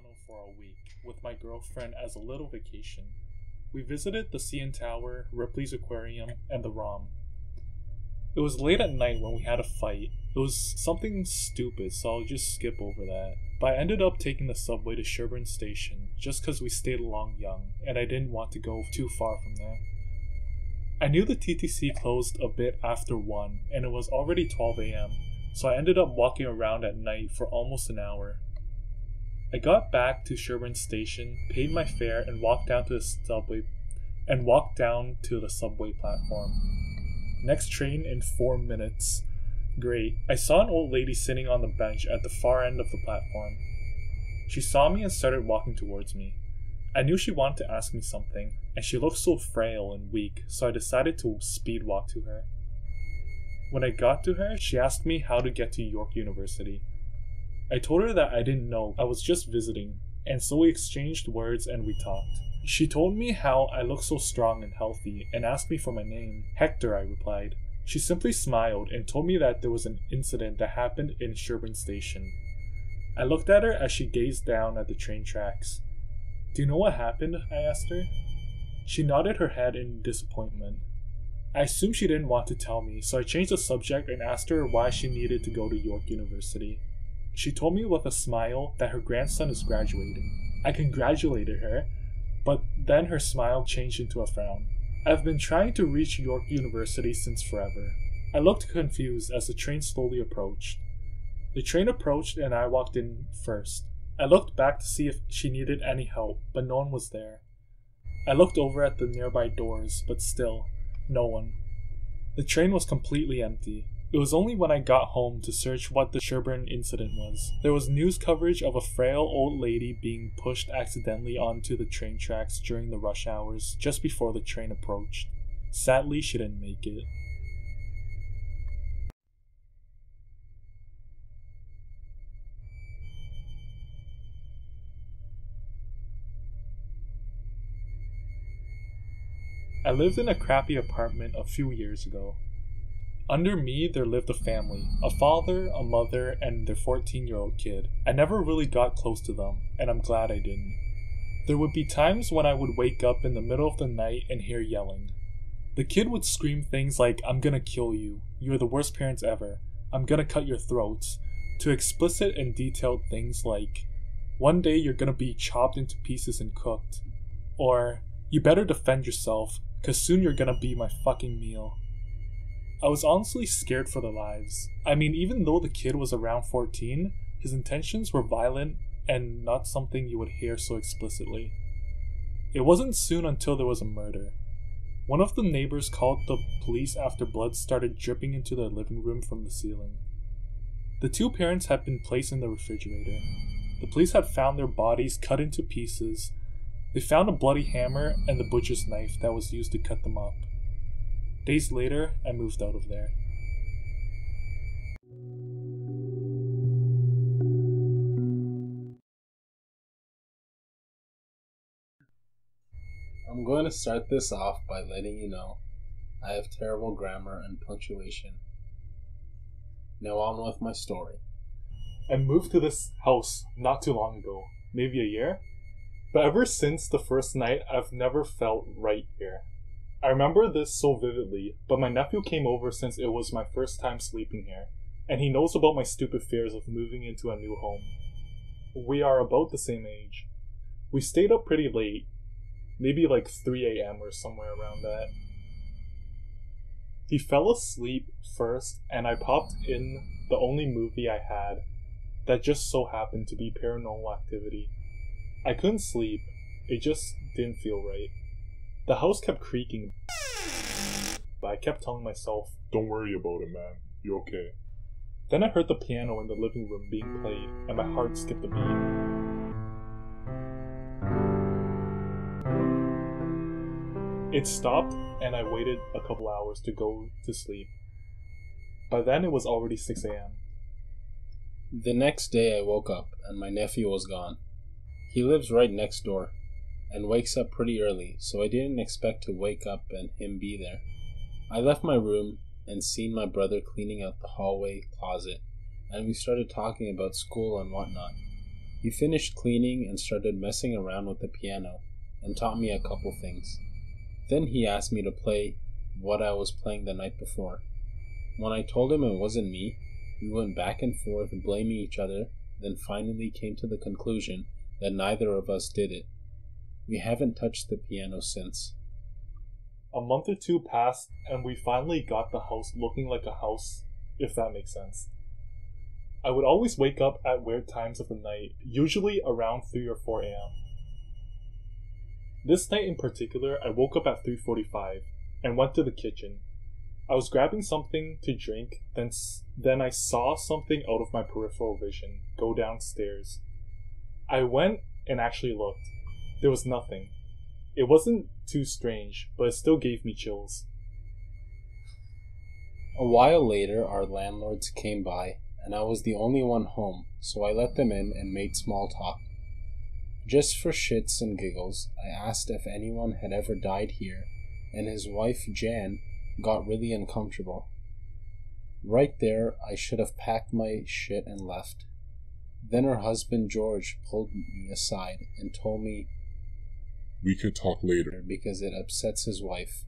Toronto for a week with my girlfriend as a little vacation. We visited the CN Tower, Ripley's Aquarium, and the ROM. It was late at night when we had a fight. It was something stupid, so I'll just skip over that. But I ended up taking the subway to Sherburne Station just because we stayed along Yonge, and I didn't want to go too far from there. I knew the TTC closed a bit after 1, and it was already 12 a.m., so I ended up walking around at night for almost an hour. I got back to Sherburne Station, paid my fare, and walked down to the subway platform. Next train in 4 minutes. Great. I saw an old lady sitting on the bench at the far end of the platform. She saw me and started walking towards me. I knew she wanted to ask me something, and she looked so frail and weak, so I decided to speed walk to her. When I got to her, she asked me how to get to York University. I told her that I didn't know, I was just visiting, and so we exchanged words and we talked. She told me how I looked so strong and healthy and asked me for my name. Hector, I replied. She simply smiled and told me that there was an incident that happened in Sherburne Station. I looked at her as she gazed down at the train tracks. Do you know what happened? I asked her. She nodded her head in disappointment. I assumed she didn't want to tell me, so I changed the subject and asked her why she needed to go to York University. She told me with a smile that her grandson is graduating. I congratulated her, but then her smile changed into a frown. I've been trying to reach York University since forever. I looked confused as the train slowly approached. The train approached and I walked in first. I looked back to see if she needed any help, but no one was there. I looked over at the nearby doors, but still, no one. The train was completely empty. It was only when I got home to search what the Sherburne incident was. There was news coverage of a frail old lady being pushed accidentally onto the train tracks during the rush hours just before the train approached. Sadly, she didn't make it. I lived in a crappy apartment a few years ago. Under me, there lived a family, a father, a mother, and their 14-year-old kid. I never really got close to them, and I'm glad I didn't. There would be times when I would wake up in the middle of the night and hear yelling. The kid would scream things like, "I'm gonna kill you, you're the worst parents ever, I'm gonna cut your throats," to explicit and detailed things like, "One day you're gonna be chopped into pieces and cooked," or, "You better defend yourself, 'cause soon you're gonna be my fucking meal." I was honestly scared for their lives. I mean, even though the kid was around 14, his intentions were violent and not something you would hear so explicitly. It wasn't soon until there was a murder. One of the neighbors called the police after blood started dripping into their living room from the ceiling. The two parents had been placed in the refrigerator. The police had found their bodies cut into pieces. They found a bloody hammer and the butcher's knife that was used to cut them up. Days later, I moved out of there. I'm going to start this off by letting you know I have terrible grammar and punctuation. Now on with my story. I moved to this house not too long ago, maybe a year. But ever since the first night, I've never felt right here. I remember this so vividly, but my nephew came over since it was my first time sleeping here, and he knows about my stupid fears of moving into a new home. We are about the same age. We stayed up pretty late, maybe like 3 a.m. or somewhere around that. He fell asleep first, and I popped in the only movie I had that just so happened to be Paranormal Activity. I couldn't sleep, it just didn't feel right. The house kept creaking, but I kept telling myself, "Don't worry about it, man. You're okay." Then I heard the piano in the living room being played, and my heart skipped a beat. It stopped, and I waited a couple hours to go to sleep. By then, it was already 6 a.m. The next day I woke up and my nephew was gone. He lives right next door and wakes up pretty early, so I didn't expect to wake up and him be there. I left my room and seen my brother cleaning out the hallway closet, and we started talking about school and whatnot. He finished cleaning and started messing around with the piano and taught me a couple things. Then he asked me to play what I was playing the night before. When I told him it wasn't me, we went back and forth blaming each other, then finally came to the conclusion that neither of us did it. We haven't touched the piano since. A month or two passed, and we finally got the house looking like a house, if that makes sense. I would always wake up at weird times of the night, usually around 3 or 4 a.m. This night in particular, I woke up at 3:45 and went to the kitchen. I was grabbing something to drink, then I saw something out of my peripheral vision go downstairs. I went and actually looked. There was nothing. It wasn't too strange, but it still gave me chills. A while later, our landlords came by, and I was the only one home, so I let them in and made small talk. Just for shits and giggles, I asked if anyone had ever died here, and his wife, Jan, got really uncomfortable. Right there, I should have packed my shit and left. Then her husband, George, pulled me aside and told me we could talk later because it upsets his wife.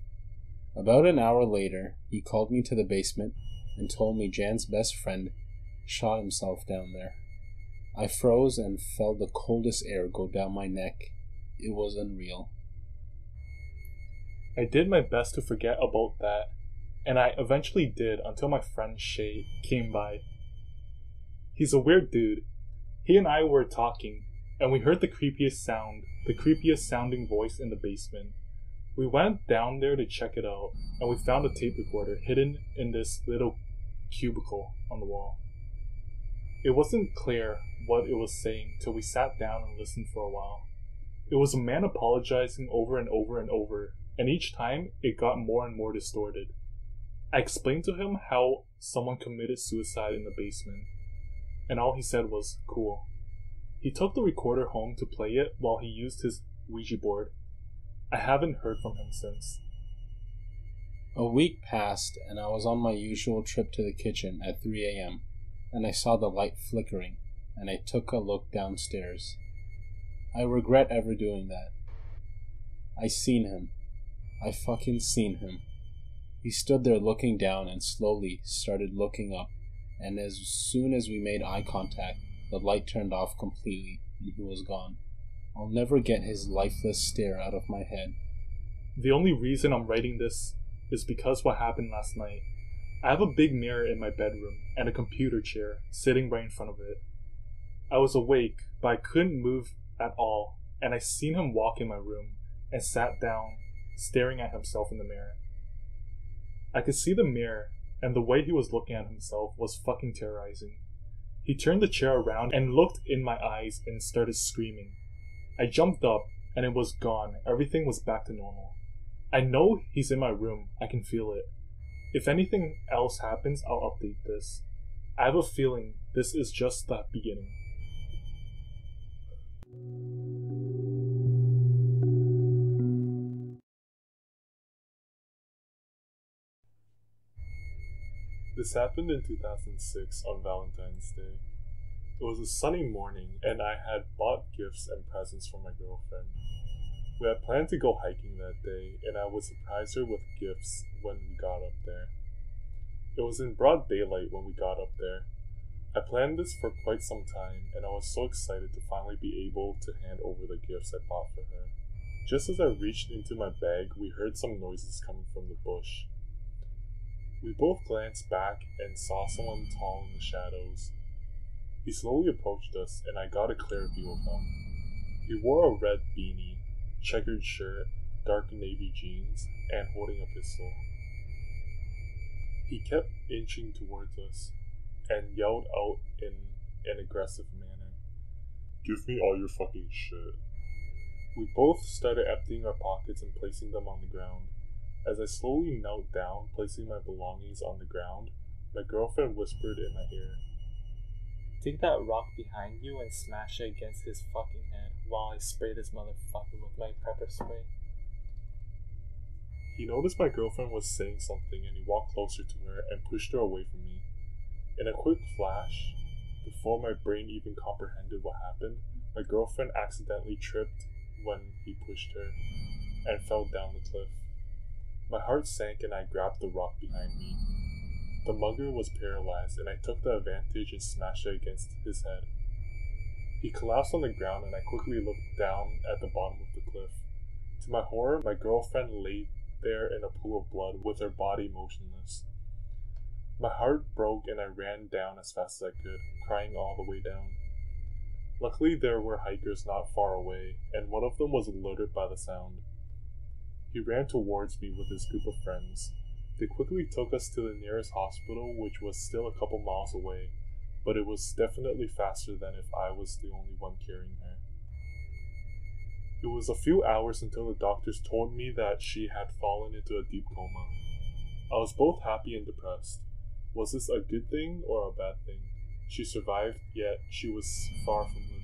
About an hour later, he called me to the basement and told me Jan's best friend shot himself down there. I froze and felt the coldest air go down my neck. It was unreal. I did my best to forget about that, and I eventually did until my friend Shay came by. He's a weird dude. He and I were talking, and we heard the creepiest sounding voice in the basement. We went down there to check it out, and we found a tape recorder hidden in this little cubicle on the wall. It wasn't clear what it was saying till we sat down and listened for a while. It was a man apologizing over and over and over, and each time it got more and more distorted. I explained to him how someone committed suicide in the basement, and all he said was, "Cool." He took the recorder home to play it while he used his Ouija board. I haven't heard from him since. A week passed, and I was on my usual trip to the kitchen at 3 a.m., and I saw the light flickering, and I took a look downstairs. I regret ever doing that. I seen him. I fucking seen him. He stood there looking down and slowly started looking up, and as soon as we made eye contact, the light turned off completely and he was gone. I'll never get his lifeless stare out of my head. The only reason I'm writing this is because what happened last night. I have a big mirror in my bedroom and a computer chair sitting right in front of it. I was awake, but I couldn't move at all, and I seen him walk in my room and sat down, staring at himself in the mirror. I could see the mirror, and the way he was looking at himself was fucking terrorizing. He turned the chair around and looked in my eyes and started screaming. I jumped up, and it was gone. Everything was back to normal. I know he's in my room. I can feel it. If anything else happens, I'll update this. I have a feeling this is just the beginning. This happened in 2006 on Valentine's Day. It was a sunny morning, and I had bought gifts and presents for my girlfriend. We had planned to go hiking that day, and I would surprise her with gifts when we got up there. It was in broad daylight when we got up there. I planned this for quite some time, and I was so excited to finally be able to hand over the gifts I bought for her. Just as I reached into my bag, we heard some noises coming from the bush. We both glanced back and saw someone tall in the shadows. He slowly approached us, and I got a clear view of him. He wore a red beanie, checkered shirt, dark navy jeans, and holding a pistol. He kept inching towards us, and yelled out in an aggressive manner, "Give me all your fucking shit." We both started emptying our pockets and placing them on the ground. As I slowly knelt down, placing my belongings on the ground, my girlfriend whispered in my ear, "Take that rock behind you and smash it against his fucking head while I spray this motherfucker with my pepper spray." He noticed my girlfriend was saying something, and he walked closer to her and pushed her away from me. In a quick flash, Before my brain even comprehended what happened, my girlfriend accidentally tripped when he pushed her and fell down the cliff. My heart sank and I grabbed the rock behind me. The mugger was paralyzed and I took the advantage and smashed it against his head. He collapsed on the ground and I quickly looked down at the bottom of the cliff. To my horror, my girlfriend lay there in a pool of blood with her body motionless. My heart broke and I ran down as fast as I could, crying all the way down. Luckily, there were hikers not far away, and one of them was alerted by the sound. He ran towards me with his group of friends. They quickly took us to the nearest hospital, which was still a couple miles away, but it was definitely faster than if I was the only one carrying her. It was a few hours until the doctors told me that she had fallen into a deep coma. I was both happy and depressed. Was this a good thing or a bad thing? She survived, yet she was far from living.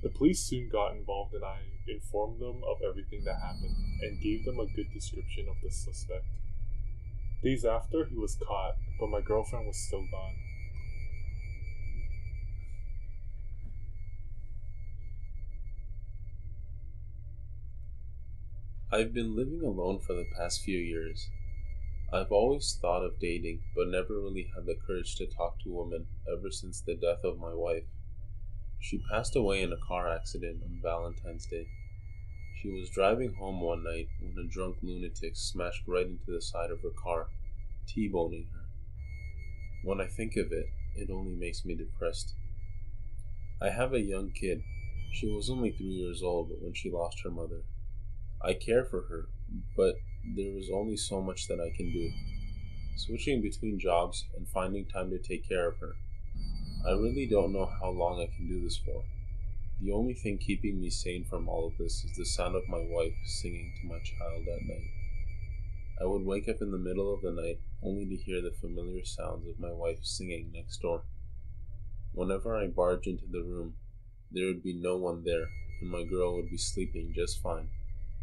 The police soon got involved and I informed them of everything that happened and gave them a good description of the suspect. Days after, he was caught, but my girlfriend was still gone. I've been living alone for the past few years. I've always thought of dating, but never really had the courage to talk to women ever since the death of my wife. She passed away in a car accident on Valentine's Day. She was driving home one night when a drunk lunatic smashed right into the side of her car, T-boning her. When I think of it, it only makes me depressed. I have a young kid. She was only 3 years old when she lost her mother. I care for her, but there is only so much that I can do. Switching between jobs and finding time to take care of her. I really don't know how long I can do this for. The only thing keeping me sane from all of this is the sound of my wife singing to my child at night. I would wake up in the middle of the night only to hear the familiar sounds of my wife singing next door. Whenever I barge into the room, there would be no one there, and my girl would be sleeping just fine.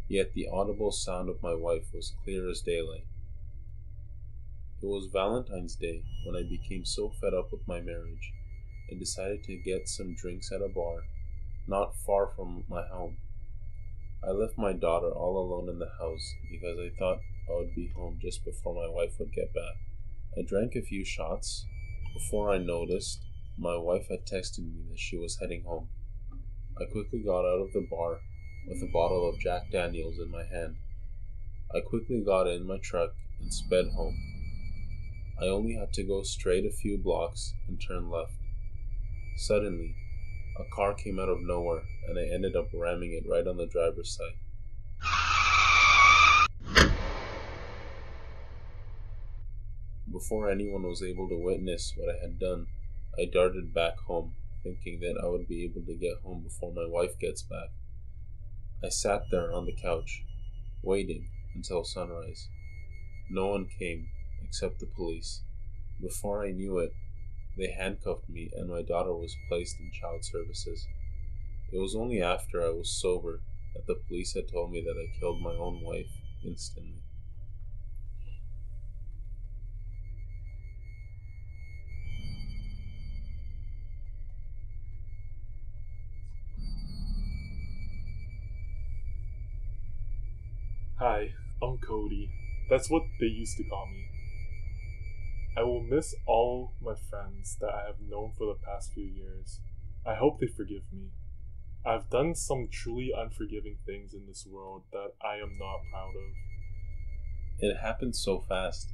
Yet the audible sound of my wife was clear as daylight. It was Valentine's Day when I became so fed up with my marriage and decided to get some drinks at a bar not far from my home. I left my daughter all alone in the house because I thought I would be home just before my wife would get back. I drank a few shots. Before I noticed, my wife had texted me that she was heading home. I quickly got out of the bar with a bottle of Jack Daniels in my hand. I quickly got in my truck and sped home. I only had to go straight a few blocks and turn left. Suddenly, a car came out of nowhere and I ended up ramming it right on the driver's side. Before anyone was able to witness what I had done, I darted back home, thinking that I would be able to get home before my wife gets back. I sat there on the couch, waiting until sunrise. No one came, except the police. Before I knew it, they handcuffed me and my daughter was placed in child services. It was only after I was sober that the police had told me that I killed my own wife instantly. Hi, I'm Cody. That's what they used to call me. I will miss all my friends that I have known for the past few years. I hope they forgive me. I've done some truly unforgiving things in this world that I am not proud of. It happened so fast.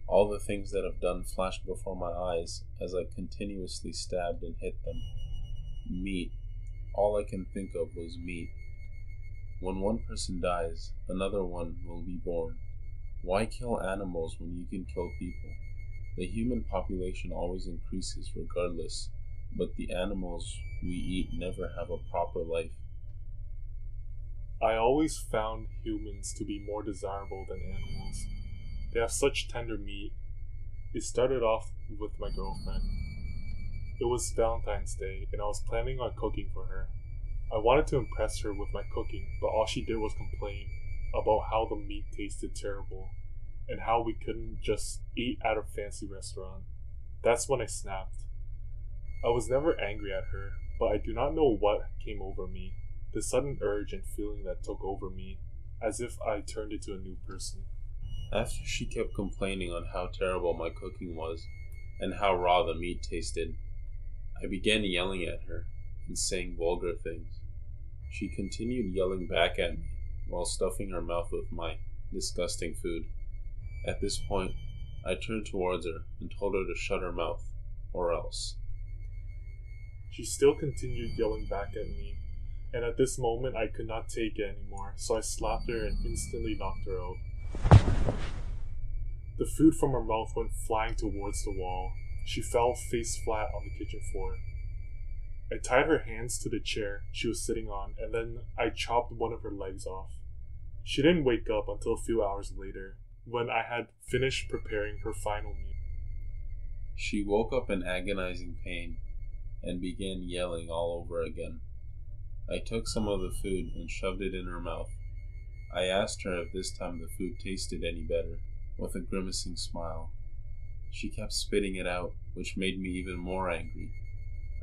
All the things that I've done flashed before my eyes as I continuously stabbed and hit them. Meat. All I can think of was meat. When one person dies, another one will be born. Why kill animals when you can kill people? The human population always increases regardless, but the animals we eat never have a proper life. I always found humans to be more desirable than animals. They have such tender meat. It started off with my girlfriend. It was Valentine's Day, and I was planning on cooking for her. I wanted to impress her with my cooking, but all she did was complain about how the meat tasted terrible, and how we couldn't just eat at a fancy restaurant. That's when I snapped. I was never angry at her, but I do not know what came over me. The sudden urge and feeling that took over me, as if I turned into a new person. After she kept complaining on how terrible my cooking was and how raw the meat tasted, I began yelling at her and saying vulgar things. She continued yelling back at me while stuffing her mouth with my disgusting food. At this point, I turned towards her and told her to shut her mouth, or else. She still continued yelling back at me, and at this moment I could not take it anymore, so I slapped her and instantly knocked her out. The food from her mouth went flying towards the wall. She fell face flat on the kitchen floor. I tied her hands to the chair she was sitting on, and then I chopped one of her legs off. She didn't wake up until a few hours later, when I had finished preparing her final meal. She woke up in agonizing pain and began yelling all over again. I took some of the food and shoved it in her mouth. I asked her if this time the food tasted any better, with a grimacing smile. She kept spitting it out, which made me even more angry.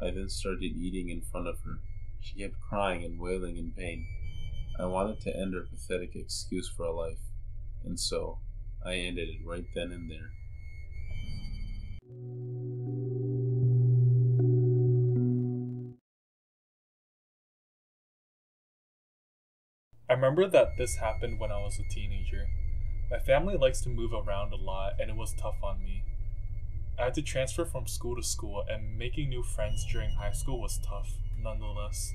I then started eating in front of her. She kept crying and wailing in pain. I wanted to end her pathetic excuse for a life, and so I ended it right then and there. I remember that this happened when I was a teenager. My family likes to move around a lot, and it was tough on me. I had to transfer from school to school, and making new friends during high school was tough, nonetheless.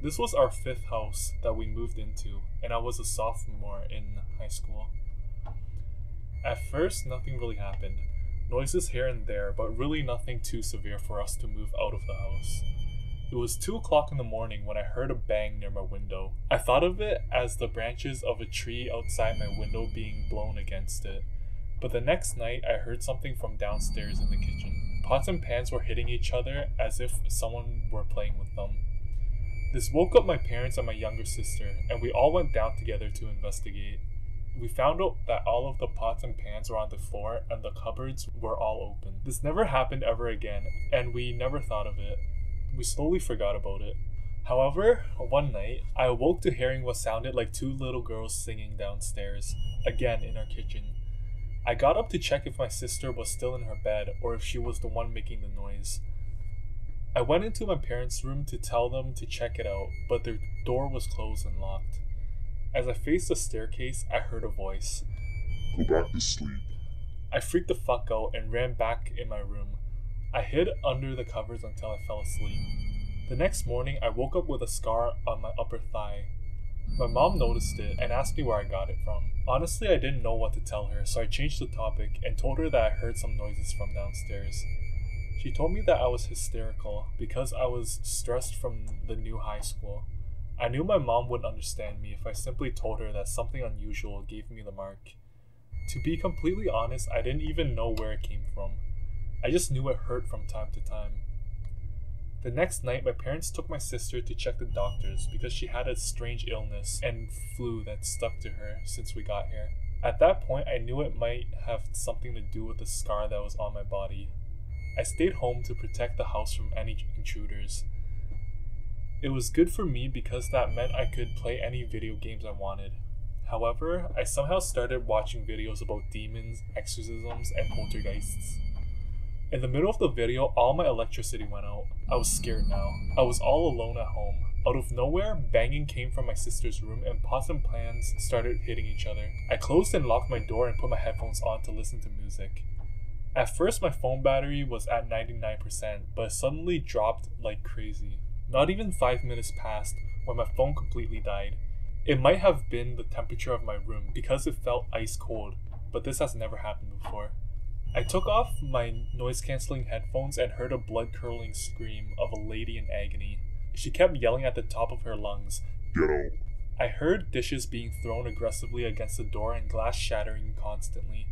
This was our 5th house that we moved into, and I was a sophomore in high school. At first, nothing really happened. Noises here and there, but really nothing too severe for us to move out of the house. It was 2 o'clock in the morning when I heard a bang near my window. I thought of it as the branches of a tree outside my window being blown against it. But the next night, I heard something from downstairs in the kitchen. Pots and pans were hitting each other as if someone were playing with them. This woke up my parents and my younger sister, and we all went down together to investigate. We found out that all of the pots and pans were on the floor and the cupboards were all open. This never happened ever again, and we never thought of it. We slowly forgot about it. However, one night, I awoke to hearing what sounded like 2 little girls singing downstairs, again in our kitchen. I got up to check if my sister was still in her bed or if she was the one making the noise. I went into my parents' room to tell them to check it out, but their door was closed and locked. As I faced the staircase, I heard a voice. Go back to sleep. I freaked the fuck out and ran back in my room. I hid under the covers until I fell asleep. The next morning, I woke up with a scar on my upper thigh. My mom noticed it and asked me where I got it from. Honestly, I didn't know what to tell her, so I changed the topic and told her that I heard some noises from downstairs. She told me that I was hysterical because I was stressed from the new high school. I knew my mom wouldn't understand me if I simply told her that something unusual gave me the mark. To be completely honest, I didn't even know where it came from. I just knew it hurt from time to time. The next night, my parents took my sister to check the doctors because she had a strange illness and flu that stuck to her since we got here. At that point, I knew it might have something to do with the scar that was on my body. I stayed home to protect the house from any intruders. It was good for me because that meant I could play any video games I wanted. However, I somehow started watching videos about demons, exorcisms, and poltergeists. In the middle of the video, all my electricity went out. I was scared now. I was all alone at home. Out of nowhere, banging came from my sister's room and pots and pans started hitting each other. I closed and locked my door and put my headphones on to listen to music. At first, my phone battery was at 99%, but it suddenly dropped like crazy. Not even 5 minutes passed when my phone completely died. It might have been the temperature of my room because it felt ice cold, but this has never happened before. I took off my noise-canceling headphones and heard a blood-curdling scream of a lady in agony. She kept yelling at the top of her lungs. Get out. I heard dishes being thrown aggressively against the door and glass shattering constantly.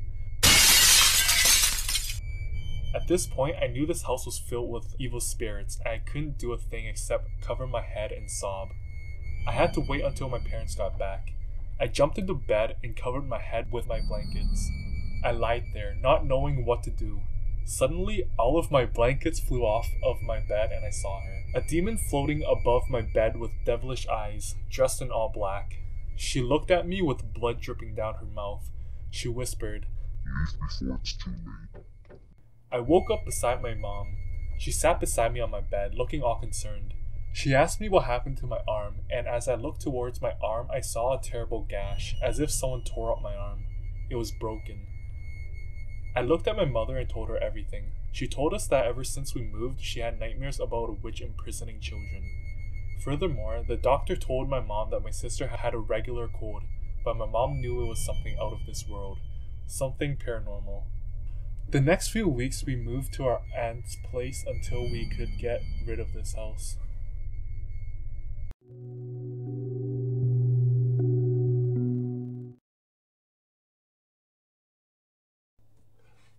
At this point, I knew this house was filled with evil spirits, and I couldn't do a thing except cover my head and sob. I had to wait until my parents got back. I jumped into bed and covered my head with my blankets. I lied there, not knowing what to do. Suddenly, all of my blankets flew off of my bed and I saw her. A demon floating above my bed with devilish eyes, dressed in all black. She looked at me with blood dripping down her mouth. She whispered, Leave before it's too late. I woke up beside my mom. She sat beside me on my bed, looking all concerned. She asked me what happened to my arm, and as I looked towards my arm, I saw a terrible gash, as if someone tore up my arm. It was broken. I looked at my mother and told her everything. She told us that ever since we moved, she had nightmares about a witch imprisoning children. Furthermore, the doctor told my mom that my sister had a regular cold, but my mom knew it was something out of this world, something paranormal. The next few weeks we moved to our aunt's place until we could get rid of this house.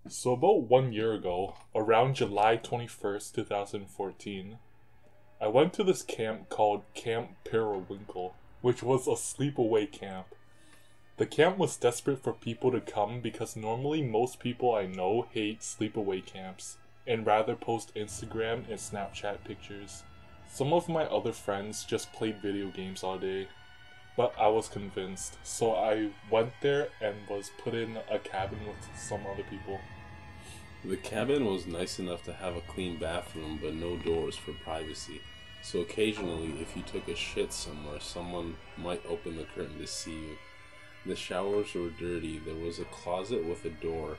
So about 1 year ago, around July 21st, 2014, I went to this camp called Camp Periwinkle, which was a sleepaway camp. The camp was desperate for people to come because normally most people I know hate sleepaway camps and rather post Instagram and Snapchat pictures. Some of my other friends just played video games all day, but I was convinced, so I went there and was put in a cabin with some other people. The cabin was nice enough to have a clean bathroom but no doors for privacy, so occasionally if you took a shit somewhere, someone might open the curtain to see you. The showers were dirty, there was a closet with a door,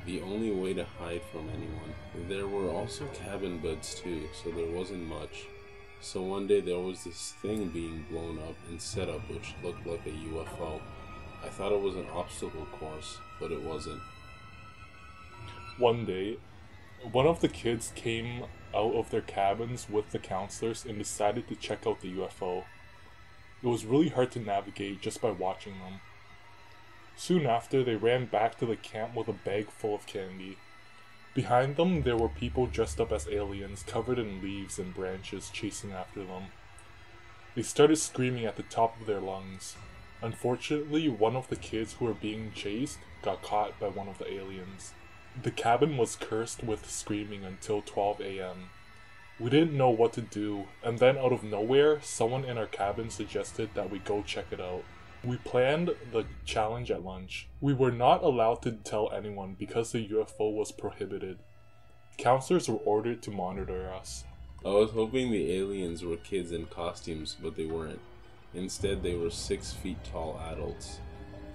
the only way to hide from anyone. There were also cabin beds too, so there wasn't much. So one day there was this thing being blown up and set up which looked like a UFO. I thought it was an obstacle course, but it wasn't. One day, one of the kids came out of their cabins with the counselors and decided to check out the UFO. It was really hard to navigate just by watching them. Soon after, they ran back to the camp with a bag full of candy. Behind them, there were people dressed up as aliens, covered in leaves and branches, chasing after them. They started screaming at the top of their lungs. Unfortunately, one of the kids who were being chased got caught by one of the aliens. The cabin was cursed with screaming until 12 a.m. We didn't know what to do, and then out of nowhere, someone in our cabin suggested that we go check it out. We planned the challenge at lunch. We were not allowed to tell anyone because the UFO was prohibited. Counselors were ordered to monitor us. I was hoping the aliens were kids in costumes, but they weren't. Instead, they were 6 feet tall adults.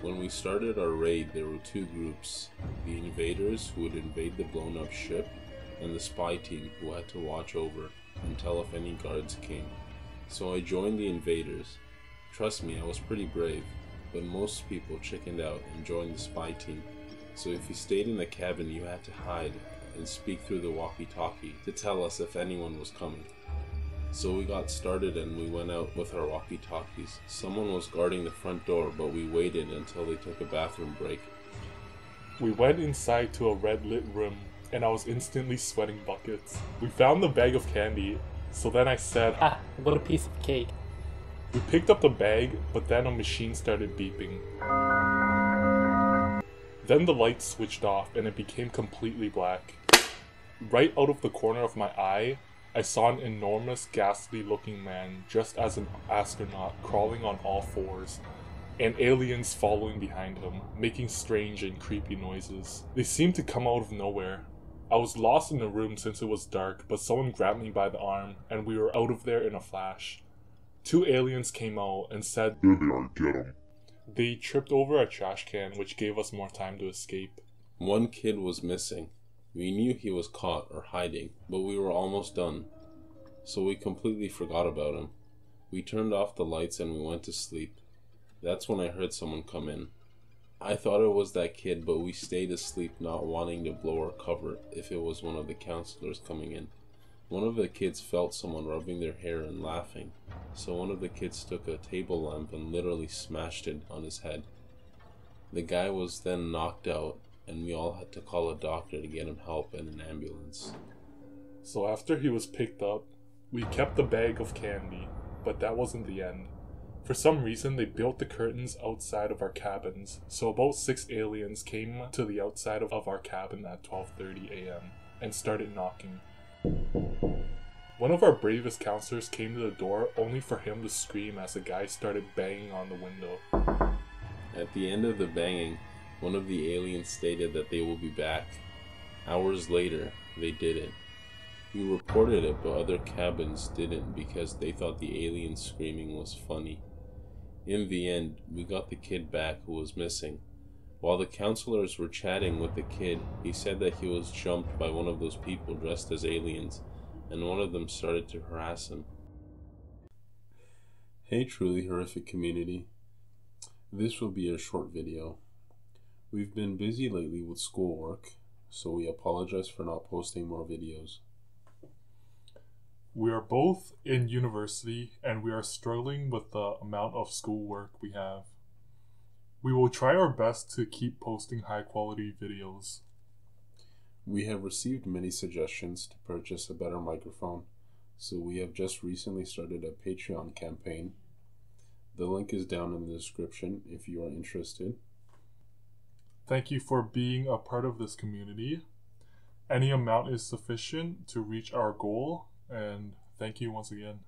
When we started our raid, there were 2 groups, the invaders who would invade the blown up ship, and the spy team who had to watch over and tell if any guards came. So I joined the invaders. Trust me, I was pretty brave, but most people chickened out and joined the spy team. So if you stayed in the cabin, you had to hide and speak through the walkie-talkie to tell us if anyone was coming. So we got started and we went out with our walkie-talkies. Someone was guarding the front door, but we waited until they took a bathroom break. We went inside to a red-lit room, and I was instantly sweating buckets. We found the bag of candy, so then I said, Ah, what a piece of cake. We picked up the bag, but then a machine started beeping. Then the lights switched off and it became completely black. Right out of the corner of my eye, I saw an enormous, ghastly-looking man dressed as an astronaut crawling on all fours, and aliens following behind him, making strange and creepy noises. They seemed to come out of nowhere. I was lost in the room since it was dark, but someone grabbed me by the arm, and we were out of there in a flash. 2 aliens came out and said, There they are, get 'em. They tripped over a trash can, which gave us more time to escape. One kid was missing. We knew he was caught or hiding, but we were almost done. So we completely forgot about him. We turned off the lights and we went to sleep. That's when I heard someone come in. I thought it was that kid, but we stayed asleep, not wanting to blow our cover if it was one of the counselors coming in. One of the kids felt someone rubbing their hair and laughing, so one of the kids took a table lamp and literally smashed it on his head. The guy was then knocked out, and we all had to call a doctor to get him help and an ambulance. So after he was picked up, we kept the bag of candy, but that wasn't the end. For some reason, they built the curtains outside of our cabins, so about 6 aliens came to the outside of our cabin at 12:30 a.m. and started knocking. One of our bravest counselors came to the door only for him to scream as a guy started banging on the window. At the end of the banging, one of the aliens stated that they will be back. Hours later, they didn't. We reported it, but other cabins didn't because they thought the alien screaming was funny. In the end, we got the kid back who was missing. While the counselors were chatting with the kid, he said that he was jumped by one of those people dressed as aliens, and one of them started to harass him. Hey Truly Horrific community. This will be a short video. We've been busy lately with schoolwork, so we apologize for not posting more videos. We are both in university and we are struggling with the amount of schoolwork we have. We will try our best to keep posting high quality videos. We have received many suggestions to purchase a better microphone, so we have just recently started a Patreon campaign. The link is down in the description if you are interested. Thank you for being a part of this community. Any amount is sufficient to reach our goal, and thank you once again.